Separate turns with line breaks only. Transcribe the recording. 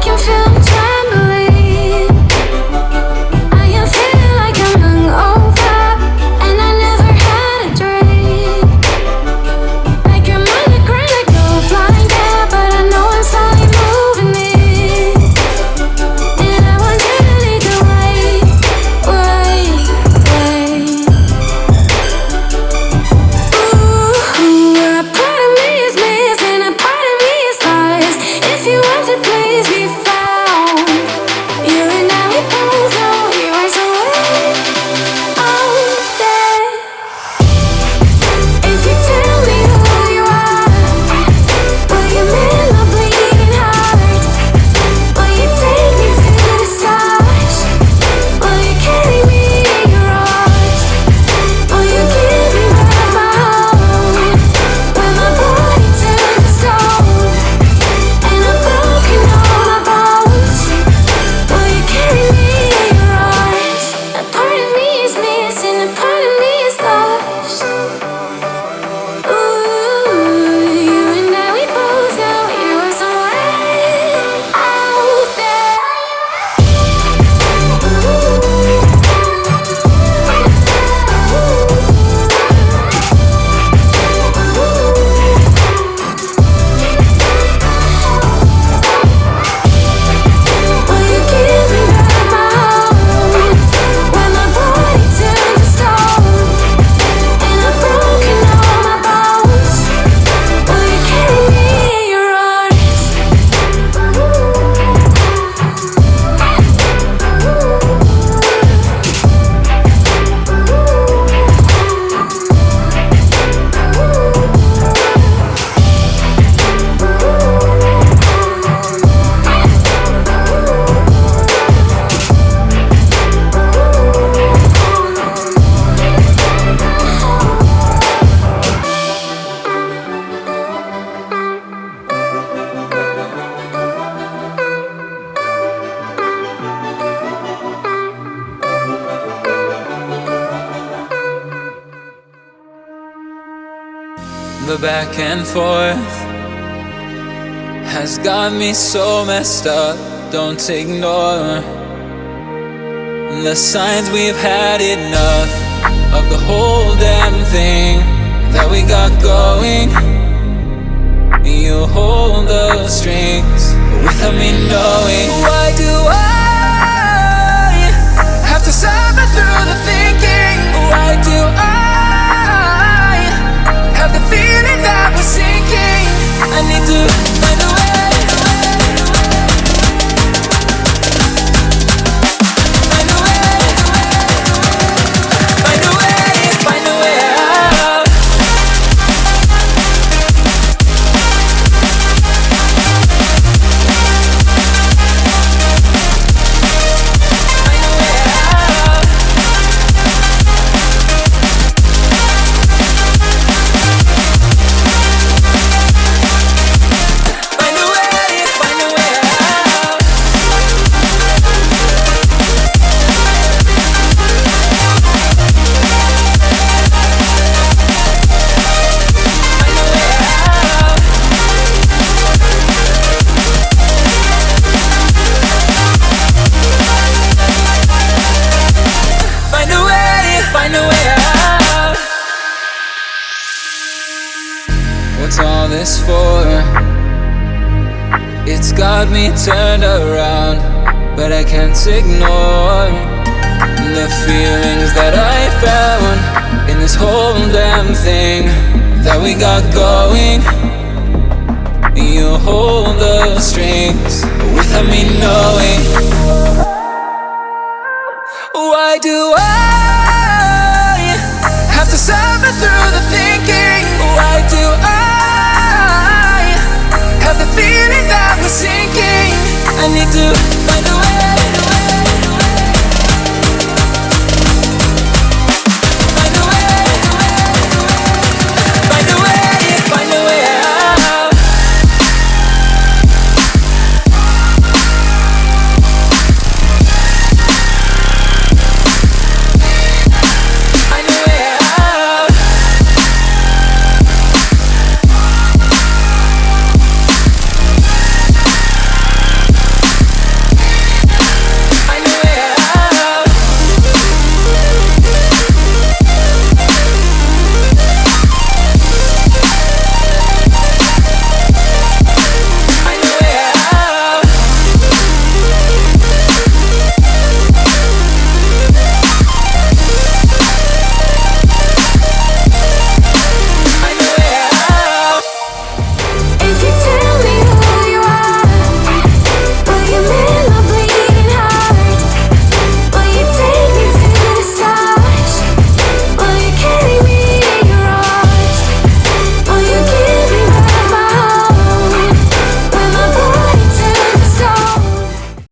can feel them trembling. I am feeling like I'm hungover, and I never had a drink. Like I'm underground, like no flying there, but I know I'm slowly moving in. And I want you to lead the way, way, way. Ooh, a part of me is missing, a part of me is lost. If you want to please be found, you and I, we both know you are somewhere out there. If you tell me who you are, will you mend my bleeding heart? Will you take me to the stars? Will you carry me in your arms? Will you give me back my home? When my body turns to stone and I've broken all my bones, will you carry me in your arms? A part of me is missing, a part of me is lost. Ooh, you and I, we both know you are somewhere out there. Will you give me back my home? When my body turns to stone and I've broken all my bones, will you carry me in your arms?
The back and forth has got me so messed up. Don't ignore the signs. We've had enough of the whole damn thing that we got going. You hold the strings without me knowing. Why do I have to suffer through the thinking? Why do I have the feeling that we're sinking? I need to find a way. Find a way. Find a way. Find a way out. Find a way out. Find a way. Find a way out. Find a way out. Find a way. Find a way out. What's all this for? It's got me turned around, but I can't ignore the feelings that I found in this whole damn thing that we got going. You hold the strings without me knowing. Why do I have to suffer through the thinking? Why do I have the feeling that we're sinking? I need to